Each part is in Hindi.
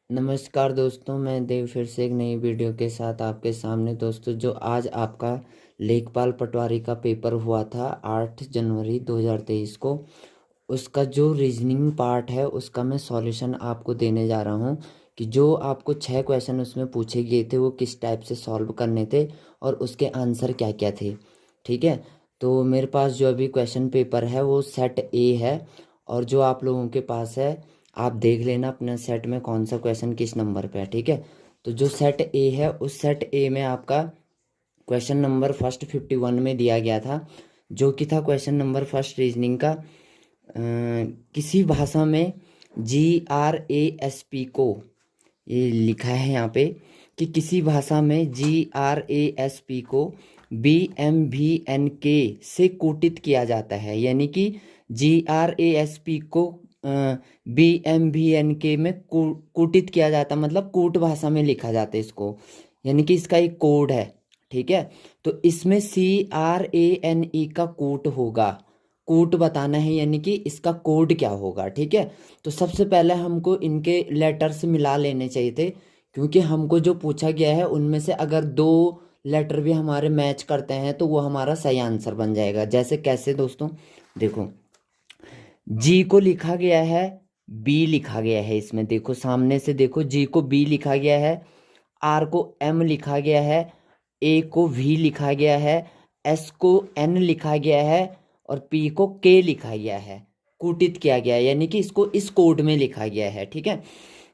नमस्कार दोस्तों, मैं देव फिर से एक नई वीडियो के साथ आपके सामने। दोस्तों, जो आज आपका लेखपाल पटवारी का पेपर हुआ था 8 जनवरी 2023 को, उसका जो रीजनिंग पार्ट है उसका मैं सॉल्यूशन आपको देने जा रहा हूँ कि जो आपको 6 क्वेश्चन उसमें पूछे गए थे वो किस टाइप से सॉल्व करने थे और उसके आंसर क्या क्या थे। ठीक है, तो मेरे पास जो अभी क्वेश्चन पेपर है वो सेट ए है, और जो आप लोगों के पास है आप देख लेना अपने सेट में कौन सा क्वेश्चन किस नंबर पे है। ठीक है, तो जो सेट ए है उस सेट ए में आपका क्वेश्चन नंबर फर्स्ट 51 में दिया गया था, जो कि था क्वेश्चन नंबर फर्स्ट रीजनिंग का। किसी भाषा में GRASP को, ये लिखा है यहाँ पे कि किसी भाषा में GRASP को BMVNK से कोटित किया जाता है, यानी कि GRASP को BMVNK में कोटित किया जाता, मतलब कूट भाषा में लिखा जाता है इसको, यानी कि इसका एक कोड है। ठीक है, तो इसमें CRANE का कोट होगा, कोट बताना है, यानी कि इसका कोड क्या होगा। ठीक है, तो सबसे पहले हमको इनके लेटर्स मिला लेने चाहिए थे, क्योंकि हमको जो पूछा गया है उनमें से अगर दो लेटर भी हमारे मैच करते हैं तो वो हमारा सही आंसर बन जाएगा। जैसे कैसे दोस्तों, देखो जी को लिखा गया है, बी लिखा गया है, इसमें देखो सामने से देखो, जी को बी लिखा गया है, आर को एम लिखा गया है, ए को वी लिखा गया है, एस को एन लिखा गया है और पी को के लिखा गया है, कूटित किया गया है, यानी कि इसको इस कोड में लिखा गया है। ठीक है,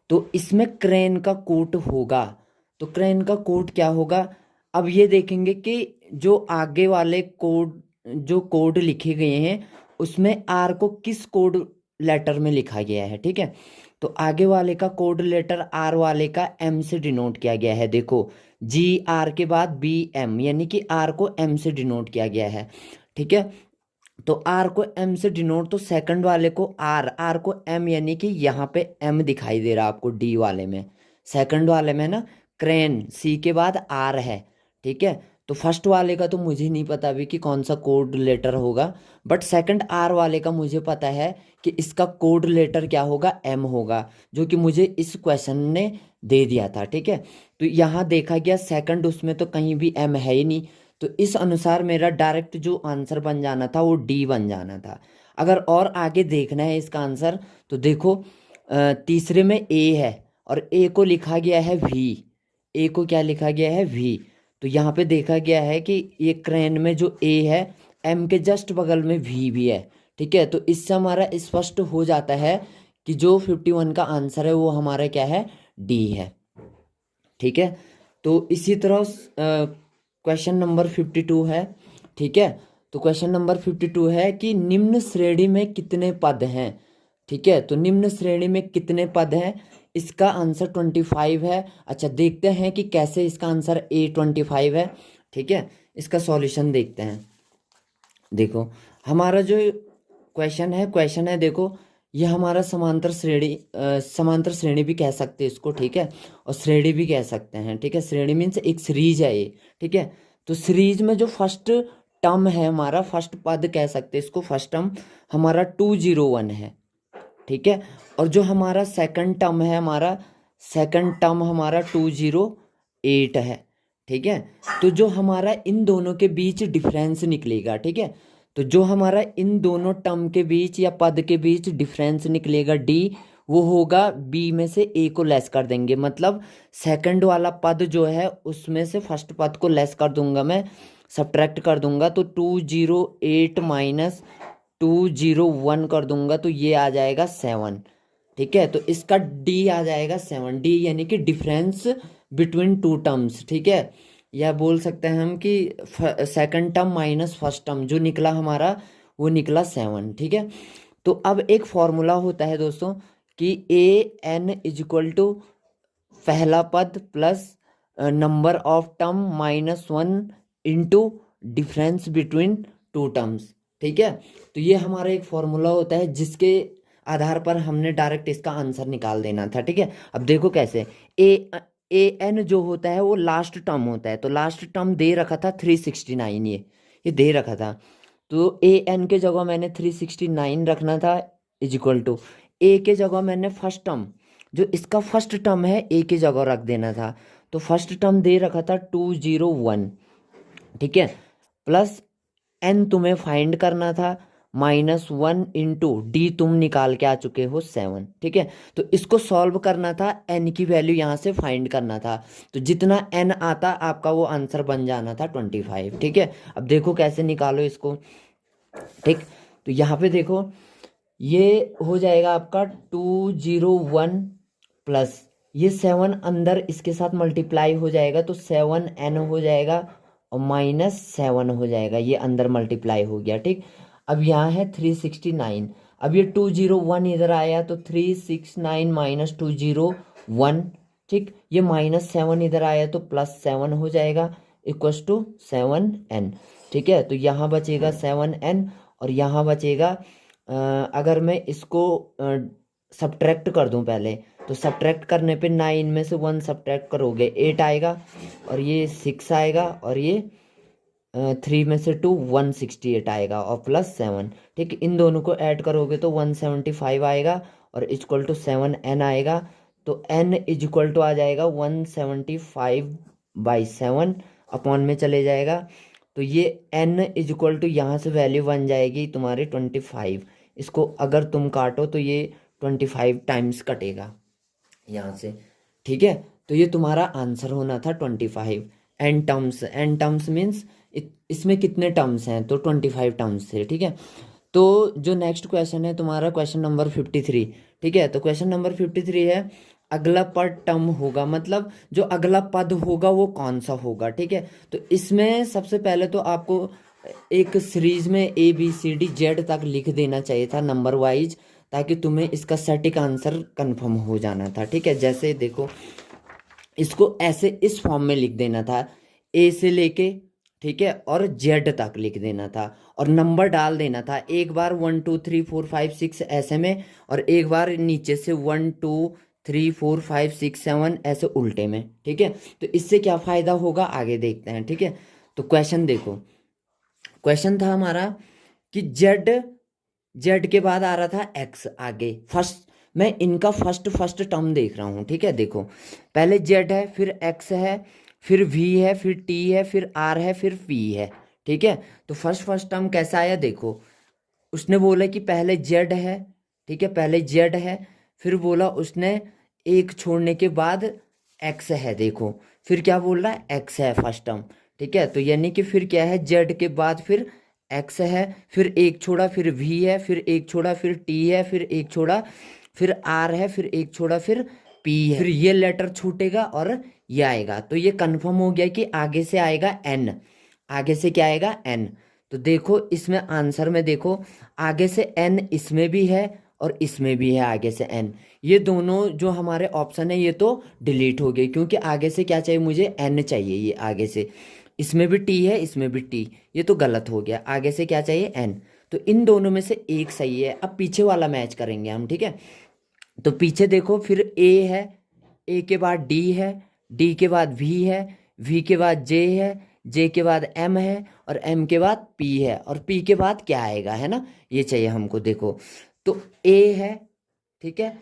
तो इसमें क्रेन का कोट होगा। तो क्रेन का कोट क्या होगा, अब ये देखेंगे कि जो आगे वाले कोड, जो कोड लिखे गए हैं उसमें आर को किस कोड लेटर में लिखा गया है। ठीक है, तो आगे वाले का कोड लेटर आर वाले का एम से डिनोट किया गया है। देखो GR के बाद BM, यानी कि आर को एम से डिनोट किया गया है। ठीक है, तो आर को एम से डिनोट, तो सेकंड वाले को आर को एम, यानी कि यहाँ पे एम दिखाई दे रहा है आपको डी वाले में, सेकंड वाले में ना क्रेन सी के बाद आर है। ठीक है, तो फर्स्ट वाले का तो मुझे नहीं पता अभी कि कौन सा कोड लेटर होगा, बट सेकंड आर वाले का मुझे पता है कि इसका कोड लेटर क्या होगा, एम होगा, जो कि मुझे इस क्वेश्चन ने दे दिया था। ठीक है, तो यहाँ देखा गया सेकंड, उसमें तो कहीं भी एम है ही नहीं, तो इस अनुसार मेरा डायरेक्ट जो आंसर बन जाना था वो डी बन जाना था। अगर और आगे देखना है इसका आंसर, तो देखो तीसरे में ए है और ए को लिखा गया है वी, ए को क्या लिखा गया है, वी। तो यहाँ पे देखा गया है कि ये क्रेन में जो ए है, एम के जस्ट बगल में वी भी है। ठीक है, तो इससे हमारा स्पष्ट हो जाता है कि जो 51 का आंसर है वो हमारा क्या है, डी है। ठीक है, तो इसी तरह क्वेश्चन नंबर 52 है। ठीक है, तो क्वेश्चन नंबर 52 है कि निम्न श्रेणी में कितने पद हैं। ठीक है, तो निम्न श्रेणी में कितने पद हैं, इसका आंसर 25 है। अच्छा, देखते हैं कि कैसे इसका आंसर A25 है। ठीक है, इसका सॉल्यूशन देखते हैं। देखो हमारा जो क्वेश्चन है, देखो ये हमारा समांतर श्रेणी भी कह सकते हैं इसको। ठीक है, और श्रेणी भी कह सकते हैं। ठीक है, श्रेणी मीन्स एक सीरीज है ये। ठीक है, तो सीरीज में जो फर्स्ट टर्म है हमारा, फर्स्ट पद कह सकते हैं इसको, फर्स्ट टर्म हमारा 201 है। ठीक है, और जो हमारा सेकंड टर्म है, हमारा सेकंड टर्म हमारा 208 है। ठीक है, तो जो हमारा इन दोनों के बीच डिफरेंस निकलेगा, ठीक है, तो जो हमारा इन दोनों टर्म के बीच या पद के बीच डिफरेंस निकलेगा डी, वो होगा बी में से ए को लेस कर देंगे, मतलब सेकंड वाला पद जो है उसमें से फर्स्ट पद को लेस कर दूंगा मैं, सब्ट्रैक्ट कर दूंगा, तो 208 माइनस 201 कर दूंगा, तो ये आ जाएगा 7। ठीक है, तो इसका डी आ जाएगा 7, डी यानी कि डिफरेंस बिटवीन टू टर्म्स। ठीक है, या बोल सकते हैं हम कि second term minus first term जो निकला हमारा, वो निकला 7। ठीक है, तो अब एक फॉर्मूला होता है दोस्तों कि AN = पहला पद plus number of term -1 into difference between two terms. ठीक है, तो ये हमारा एक फॉर्मूला होता है जिसके आधार पर हमने डायरेक्ट इसका आंसर निकाल देना था। ठीक है, अब देखो कैसे, AN जो होता है वो लास्ट टर्म होता है, तो लास्ट टर्म दे रखा था 369, ये दे रखा था, तो AN के जगह मैंने 369 रखना था, इज इक्वल टू ए के जगह मैंने फर्स्ट टर्म जो इसका फर्स्ट टर्म है ए की जगह रख देना था। तो फर्स्ट टर्म दे रखा था 201, ठीक है, प्लस एन तुम्हें फाइंड करना था, -1 इंटू डी तुम निकाल के आ चुके हो 7, ठीक है। तो इसको सॉल्व करना था, एन की वैल्यू यहाँ से फाइंड करना था। तो जितना एन आता आपका वो आंसर बन जाना था 25, ठीक है। अब देखो कैसे निकालो इसको, ठीक। तो यहाँ पे देखो ये हो जाएगा आपका 201 प्लस ये 7 अंदर इसके साथ मल्टीप्लाई हो जाएगा तो 7n हो जाएगा और -7 हो जाएगा, ये अंदर मल्टीप्लाई हो गया, ठीक। अब यहाँ है 369, अब ये 201 इधर आया तो 369 माइनस 201, ठीक। ये -7 इधर आया तो +7 हो जाएगा इक्वस टू 7n, ठीक है। तो यहाँ बचेगा 7n और यहाँ बचेगा अगर मैं इसको सब्ट्रैक्ट कर दूं पहले, तो सब्ट्रैक्ट करने पे 9 में से 1 सब्ट्रैक्ट करोगे 8 आएगा और ये 6 आएगा और ये 3 में से 2 168 आएगा और +7, ठीक। इन दोनों को ऐड करोगे तो 175 आएगा और इक्वल टू 7n आएगा। तो n इक्वल टू आ जाएगा 175/7 अपॉन में चले जाएगा। तो ये n इक्वल टू यहाँ से वैल्यू बन जाएगी तुम्हारी 25। इसको अगर तुम काटो तो ये 25 टाइम्स कटेगा यहाँ से, ठीक है। तो ये तुम्हारा आंसर होना था 25। एन टर्म्स मीन्स इसमें कितने टर्म्स हैं, तो 25 टर्म्स थे, ठीक है। तो जो नेक्स्ट क्वेश्चन है तुम्हारा क्वेश्चन नंबर 53, ठीक है। तो क्वेश्चन नंबर 53 है अगला पद टर्म होगा, मतलब जो अगला पद होगा वो कौन सा होगा, ठीक है। तो इसमें सबसे पहले तो आपको एक सीरीज में ABCD Z तक लिख देना चाहिए था नंबर वाइज, ताकि तुम्हें इसका सटीक आंसर कंफर्म हो जाना था, ठीक है। जैसे देखो इसको ऐसे इस फॉर्म में लिख देना था, ए से लेके, ठीक है, और जेड तक लिख देना था और नंबर डाल देना था, एक बार 1 2 3 4 5 6 ऐसे में और एक बार नीचे से 1 2 3 4 5 6 7 ऐसे उल्टे में, ठीक है। तो इससे क्या फ़ायदा होगा आगे देखते हैं, ठीक है। तो क्वेश्चन देखो, क्वेश्चन था हमारा कि जेड के बाद आ रहा था एक्स आगे, फर्स्ट मैं इनका फर्स्ट टर्म देख रहा हूँ, ठीक है। देखो पहले जेड है, फिर एक्स है, फिर वी है, फिर टी है, फिर आर है, फिर पी है, ठीक है। तो फर्स्ट टर्म कैसा आया देखो, उसने बोला कि पहले जेड है, ठीक है, पहले जेड है, फिर बोला उसने एक छोड़ने के बाद एक्स है, देखो फिर क्या बोल रहा है एक्स है फर्स्ट टर्म, ठीक है। तो यानी कि फिर क्या है, जेड के बाद फिर एक्स है, फिर एक छोड़ा, फिर वी है, फिर एक छोड़ा, फिर टी है, फिर एक छोड़ा, फिर आर है, फिर एक छोड़ा, फिर पी है, फिर ये लेटर छूटेगा और ये आएगा। तो ये कंफर्म हो गया कि आगे से आएगा एन, आगे से क्या आएगा एन। तो देखो इसमें आंसर में देखो आगे से एन इसमें भी है और इसमें भी है आगे से एन, ये दोनों जो हमारे ऑप्शन है ये तो डिलीट हो गए, क्योंकि आगे से क्या चाहिए मुझे एन चाहिए, ये आगे से इसमें भी टी है इसमें भी टी, ये तो गलत हो गया, आगे से क्या चाहिए एन। तो इन दोनों में से एक सही है। अब पीछे वाला मैच करेंगे हम, ठीक है। तो पीछे देखो फिर ए है, ए के बाद डी है, डी के बाद वी है, वी के बाद जे है, जे के बाद एम है और एम के बाद पी है और पी के बाद क्या आएगा, है ना, ये चाहिए हमको। देखो तो ए है, ठीक है,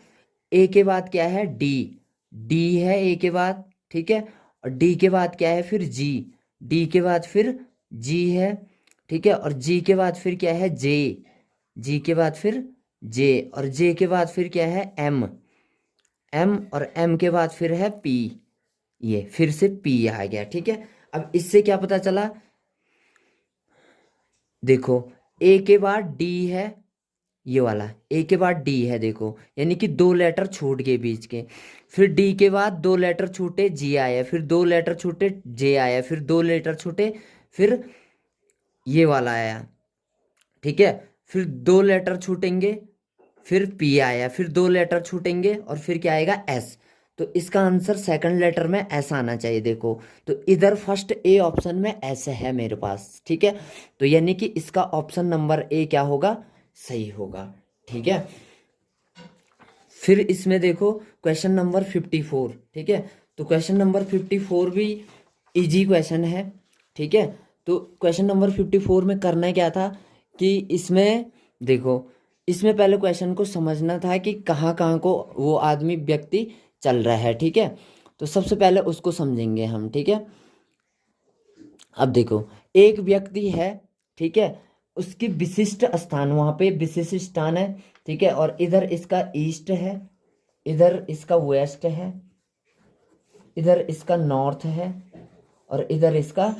ए के बाद क्या है डी, डी है ए के बाद, ठीक है, और डी के बाद क्या है फिर जी, डी के बाद फिर जी है, ठीक है, और जी के बाद फिर क्या है जे, जी के बाद फिर जे और जे के बाद फिर क्या है एम, एम और एम के बाद फिर है पी, ये फिर से पी आ गया, ठीक है। अब इससे क्या पता चला, देखो ए के बाद डी है, ये वाला ए के बाद डी है, देखो यानी कि 2 लेटर छूट गए बीच के, फिर डी के बाद 2 लेटर छूटे जी आया, फिर 2 लेटर छूटे जे आया, फिर 2 लेटर छूटे फिर ये वाला आया, ठीक है, फिर 2 लेटर छूटेंगे फिर पी आया, फिर 2 लेटर छूटेंगे और फिर क्या आएगा एस। तो इसका आंसर सेकंड लेटर में एस आना चाहिए, देखो तो इधर फर्स्ट ए ऑप्शन में एस है मेरे पास, ठीक है। तो यानी कि इसका ऑप्शन नंबर ए क्या होगा, सही होगा, ठीक है। फिर इसमें देखो क्वेश्चन नंबर 54, ठीक है। तो क्वेश्चन नंबर 54 भी इजी क्वेश्चन है, ठीक है। तो क्वेश्चन नंबर 54 में करना क्या था कि इसमें देखो इसमें पहले क्वेश्चन को समझना था कि कहाँ कहाँ को वो आदमी व्यक्ति चल रहा है, ठीक है। तो सबसे पहले उसको समझेंगे हम, ठीक है। अब देखो, एक व्यक्ति है, ठीक है, उसकी विशिष्ट स्थान, वहाँ पे विशिष्ट स्थान है, ठीक है, और इधर इसका ईस्ट है, इधर इसका वेस्ट है, इधर इसका नॉर्थ है, और इधर इसका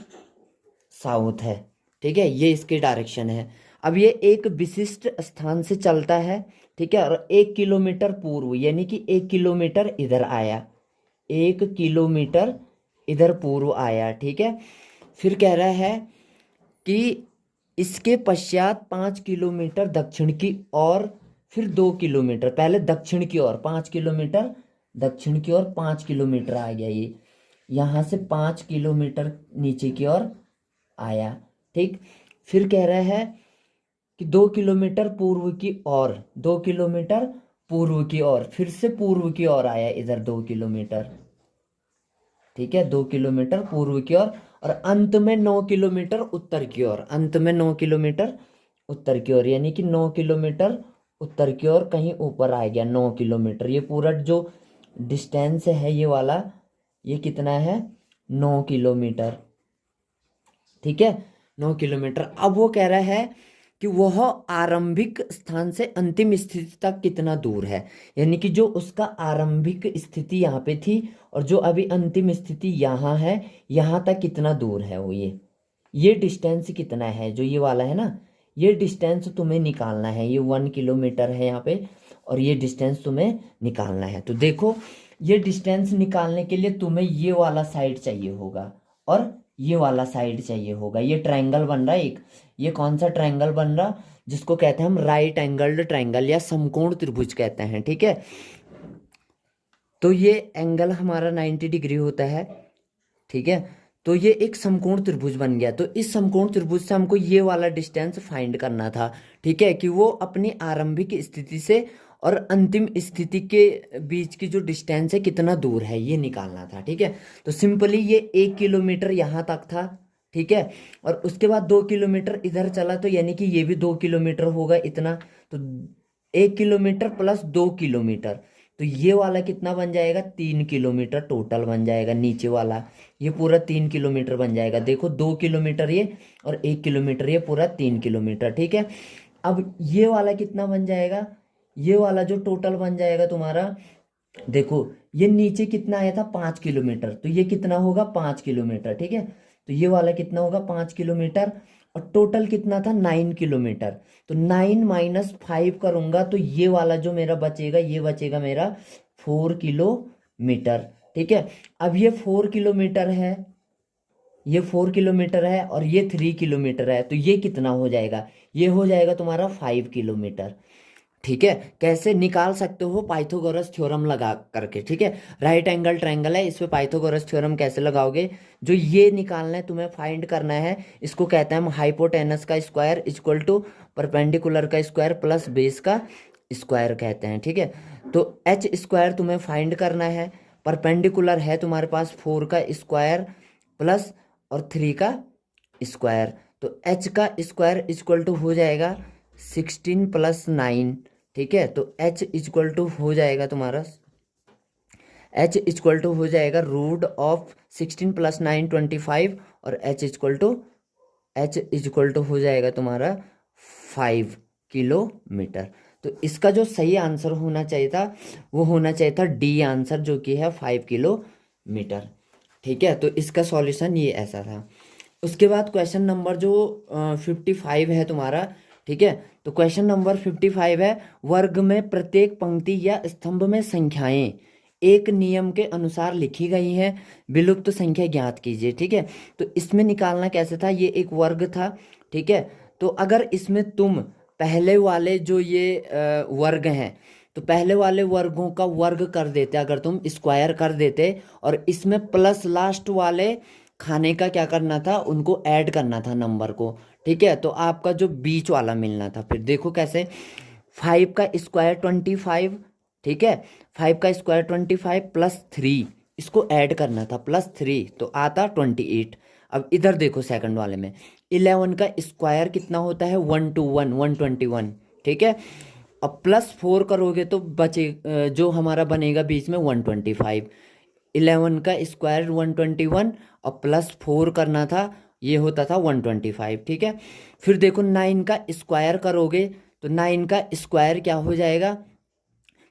साउथ है, ठीक है। ये इसके डायरेक्शन है। अब ये एक विशिष्ट स्थान से चलता है, ठीक है, और 1 किलोमीटर पूर्व, यानी कि 1 किलोमीटर इधर आया, 1 किलोमीटर इधर पूर्व आया, ठीक है। फिर कह रहा है कि इसके पश्चात 5 किलोमीटर दक्षिण की ओर, फिर 2 किलोमीटर, पहले दक्षिण की ओर 5 किलोमीटर, दक्षिण की ओर 5 किलोमीटर आ गया ये, यहाँ से 5 किलोमीटर नीचे की ओर आया, ठीक। फिर कह रहा है कि 2 किलोमीटर पूर्व की ओर, 2 किलोमीटर पूर्व की ओर, फिर से पूर्व की ओर आया इधर 2 किलोमीटर, ठीक है, 2 किलोमीटर पूर्व की ओर, और अंत में 9 किलोमीटर उत्तर की ओर, अंत में 9 किलोमीटर उत्तर की ओर, यानी कि 9 किलोमीटर उत्तर की ओर कहीं ऊपर आ गया 9 किलोमीटर। ये पूरा जो डिस्टेंस है ये वाला, ये कितना है, 9 किलोमीटर, ठीक है, 9 किलोमीटर। अब वो कह रहा है कि वह आरंभिक स्थान से अंतिम स्थिति तक कितना दूर है, यानी कि जो उसका आरंभिक स्थिति यहाँ पे थी और जो अभी अंतिम स्थिति यहाँ है, यहाँ तक कितना दूर है वो, ये डिस्टेंस कितना है, जो ये वाला है ना, ये डिस्टेंस तुम्हें निकालना है। ये 1 किलोमीटर है यहाँ पे, और ये डिस्टेंस तुम्हें निकालना है। तो देखो, ये डिस्टेंस निकालने के लिए तुम्हें ये वाला साइड चाहिए होगा और ये वाला साइड चाहिए होगा। ये ट्रायंगल बन रहा है एक, ये कौन सा ट्रायंगल बन रहा, जिसको कहते हैं हम राइट एंगल्ड ट्रायंगल या समकोण त्रिभुज कहते हैं, ठीक है। तो ये एंगल हमारा 90 डिग्री होता है, ठीक है। तो ये एक समकोण त्रिभुज बन गया। तो इस समकोण त्रिभुज से हमको ये वाला डिस्टेंस फाइंड करना था, ठीक है, कि वो अपनी आरंभिक स्थिति से और अंतिम स्थिति के बीच की जो डिस्टेंस है कितना दूर है, ये निकालना था, ठीक है। तो सिंपली ये 1 किलोमीटर यहाँ तक था, ठीक है, और उसके बाद 2 किलोमीटर इधर चला, तो यानी कि ये भी 2 किलोमीटर होगा इतना। तो 1 किलोमीटर प्लस 2 किलोमीटर, तो ये वाला कितना बन जाएगा, 3 किलोमीटर टोटल बन जाएगा नीचे वाला। ये पूरा 3 किलोमीटर बन जाएगा। देखो, 2 किलोमीटर ये और 1 किलोमीटर ये, पूरा 3 किलोमीटर, ठीक है। अब ये वाला कितना बन जाएगा, ये वाला जो टोटल बन जाएगा तुम्हारा, देखो ये नीचे कितना आया था, 5 किलोमीटर, तो ये कितना होगा, 5 किलोमीटर, ठीक है। तो ये वाला कितना होगा, 5 किलोमीटर, और टोटल कितना था, 9 किलोमीटर। तो 9 - 5 करूंगा तो ये वाला जो मेरा बचेगा, ये बचेगा मेरा 4 किलोमीटर, ठीक है। अब ये 4 किलोमीटर है, ये 4 किलोमीटर है, और ये 3 किलोमीटर है, तो ये कितना हो जाएगा, ये हो जाएगा तुम्हारा 5 किलोमीटर, ठीक है। कैसे निकाल सकते हो, पाइथागोरस थ्योरम लगा करके, ठीक है। राइट एंगल ट्रायंगल है, इस पे पाइथागोरस थ्योरम कैसे लगाओगे, जो ये निकालना है तुम्हें, फाइंड करना है, इसको कहते हैं हम हाइपोटेनस का स्क्वायर इक्वल टू परपेंडिकुलर का स्क्वायर प्लस बेस का स्क्वायर कहते हैं, ठीक है। तो एच स्क्वायर तुम्हें फाइंड करना है, परपेंडिकुलर है तुम्हारे पास 4 का स्क्वायर प्लस और 3 का स्क्वायर, तो एच का स्क्वायर इक्वल टू हो जाएगा 16 + 9, ठीक है। तो h इक्वल टू हो जाएगा तुम्हारा, h इक्वल टू हो जाएगा √16 + 9 25, और h इक्वल टू हो जाएगा तुम्हारा 5 किलोमीटर। तो इसका जो सही आंसर होना चाहिए था, वो होना चाहिए था डी आंसर, जो कि है 5 किलोमीटर, ठीक है। तो इसका सॉल्यूशन ये ऐसा था। उसके बाद क्वेश्चन नंबर जो 55 है तुम्हारा, ठीक है। तो क्वेश्चन नंबर 55 है, वर्ग में प्रत्येक पंक्ति या स्तंभ में संख्याएं एक नियम के अनुसार लिखी गई हैं, विलुप्त संख्या ज्ञात कीजिए, ठीक है। तो इसमें निकालना कैसे था, ये एक वर्ग था, ठीक है। तो अगर इसमें तुम पहले वाले जो ये वर्ग हैं, तो पहले वाले वर्गों का वर्ग कर देते, अगर तुम स्क्वायर कर देते, और इसमें प्लस लास्ट वाले खाने का क्या करना था, उनको ऐड करना था नंबर को, ठीक है। तो आपका जो बीच वाला मिलना था। फिर देखो कैसे, 5 का स्क्वायर 25, ठीक है, 5 का स्क्वायर 25 प्लस 3, इसको ऐड करना था, +3, तो आता 28। अब इधर देखो सेकंड वाले में 11 का स्क्वायर कितना होता है, 121, 121, ठीक है। अब +4 करोगे तो बचे जो हमारा बनेगा बीच में 125। 11 का स्क्वायर 121 और +4 करना था, ये होता था 125। ठीक है, फिर देखो 9 का स्क्वायर करोगे तो 9 का स्क्वायर क्या हो जाएगा,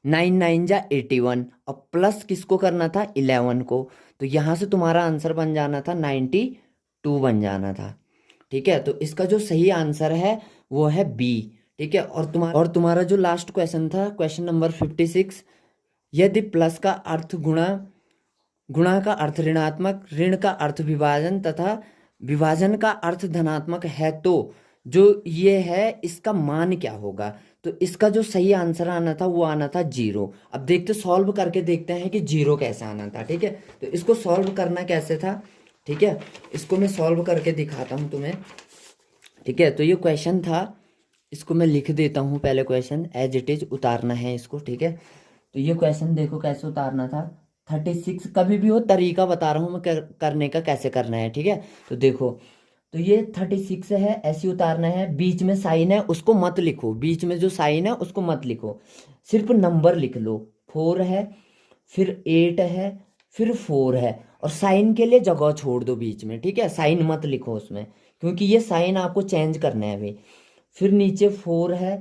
9 9 जा 81 और प्लस किसको करना था, 11 को। तो यहाँ से तुम्हारा आंसर बन जाना था 92 बन जाना था। ठीक है, तो इसका जो सही आंसर है वो है बी। ठीक है, और तुम्हारा जो लास्ट क्वेश्चन था, क्वेश्चन नंबर 56, यदि प्लस का अर्थ गुणा, गुणा का अर्थ ऋणात्मक, ऋण का अर्थ विभाजन तथा विभाजन का अर्थ धनात्मक है तो जो ये है इसका मान क्या होगा। तो इसका जो सही आंसर आना था वो आना था 0। अब देखते सॉल्व करके देखते हैं कि 0 कैसे आना था। ठीक है, तो इसको सॉल्व करना कैसे था, ठीक है, इसको मैं सॉल्व करके दिखाता हूँ तुम्हें। ठीक है, तो ये क्वेश्चन था, इसको मैं लिख देता हूँ पहले, क्वेश्चन एज इट इज उतारना है इसको। ठीक है, तो ये क्वेश्चन देखो कैसे उतारना था। 36 कभी भी हो, तरीका बता रहा हूँ मैं करने का, कैसे करना है। ठीक है, तो देखो, तो ये 36 है, ऐसे उतारना है। बीच में साइन है उसको मत लिखो, बीच में जो साइन है उसको मत लिखो, सिर्फ नंबर लिख लो। 4 है, फिर 8 है, फिर 4 है, और साइन के लिए जगह छोड़ दो बीच में। ठीक है, साइन मत लिखो उसमें, क्योंकि ये साइन आपको चेंज करना है अभी। फिर नीचे 4 है,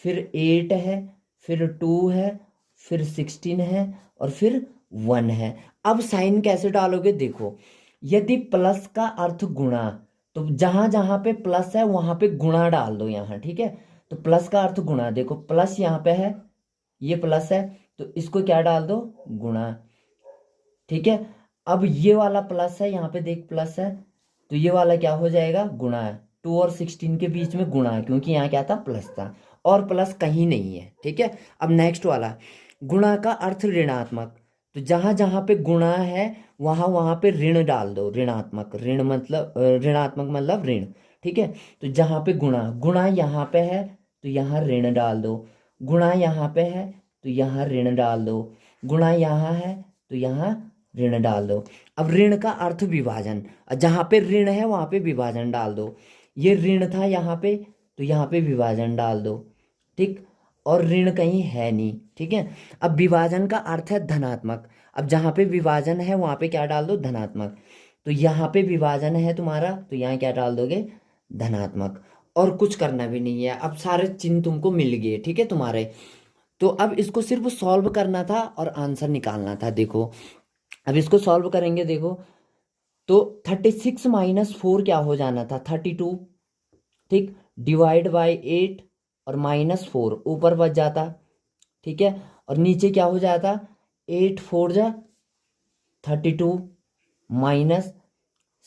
फिर 8 है, फिर 2 है, फिर 16 है, और फिर 1 है। अब साइन कैसे डालोगे, देखो, यदि प्लस का अर्थ गुणा, तो जहां जहां पे प्लस है वहां पे गुणा डाल दो यहाँ। ठीक है, तो प्लस का अर्थ गुणा, देखो प्लस यहाँ पे है, ये प्लस है, तो इसको क्या डाल दो, गुणा। ठीक है, अब ये वाला प्लस है, यहाँ पे देख प्लस है, तो ये वाला क्या हो जाएगा, गुणा है। 2 और 16 के बीच में गुणा है, क्योंकि यहाँ क्या था, प्लस था, और प्लस कहीं नहीं है। ठीक है, अब नेक्स्ट वाला, गुणा का अर्थ ऋणात्मक, तो जहां जहां पे गुणा है वहां वहां पे ऋण डाल दो, ऋणात्मक, ऋण मतलब ऋणात्मक मतलब ऋण। ठीक है, तो जहां पे गुणा, गुणा यहाँ पे है तो यहाँ ऋण डाल दो, गुणा यहाँ पे है तो यहाँ ऋण डाल दो, गुणा यहाँ है तो यहाँ ऋण डाल दो। अब ऋण का अर्थ विभाजन, जहाँ पे ऋण है वहाँ पे विभाजन डाल दो। ये ऋण था यहाँ पे, तो यहाँ पे विभाजन डाल दो। ठीक, और ऋण कहीं है नहीं। ठीक है, अब विभाजन का अर्थ है धनात्मक, अब जहाँ पे विभाजन है वहाँ पे क्या डाल दो, धनात्मक। तो यहाँ पे विभाजन है तुम्हारा, तो यहाँ क्या डाल दोगे, धनात्मक। और कुछ करना भी नहीं है, अब सारे चिन्ह तुमको मिल गए। ठीक है तुम्हारे, तो अब इसको सिर्फ सॉल्व करना था और आंसर निकालना था। देखो, अब इसको सॉल्व करेंगे, देखो, तो 36 -4 क्या हो जाना था, 32। ठीक, डिवाइड बाय 8 और -4 ऊपर बच जाता। ठीक है, और नीचे क्या हो जाता, 8 4 जा 32 माइनस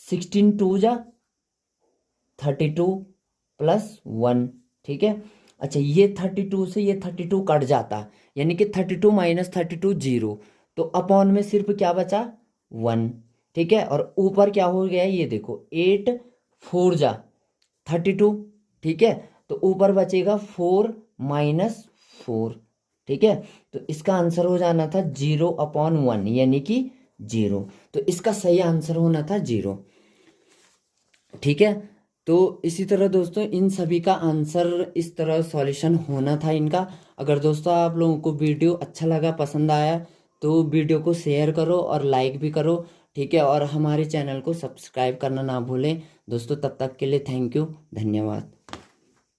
16 2 जा 32 +1। ठीक है, अच्छा, ये 32 से ये 32 कट जाता, यानी कि 32 - 32 0, तो अपॉन में सिर्फ क्या बचा, 1। ठीक है, और ऊपर क्या हो गया, ये देखो 8 4 जा 32। ठीक है, तो ऊपर बचेगा 4 -4। ठीक है, तो इसका आंसर हो जाना था 0/1, यानी कि 0। तो इसका सही आंसर होना था 0। ठीक है, तो इसी तरह दोस्तों इन सभी का आंसर इस तरह सॉल्यूशन होना था इनका। अगर दोस्तों आप लोगों को वीडियो अच्छा लगा, पसंद आया, तो वीडियो को शेयर करो और लाइक भी करो। ठीक है, और हमारे चैनल को सब्सक्राइब करना ना भूलें दोस्तों। तब तक के लिए थैंक यू, धन्यवाद।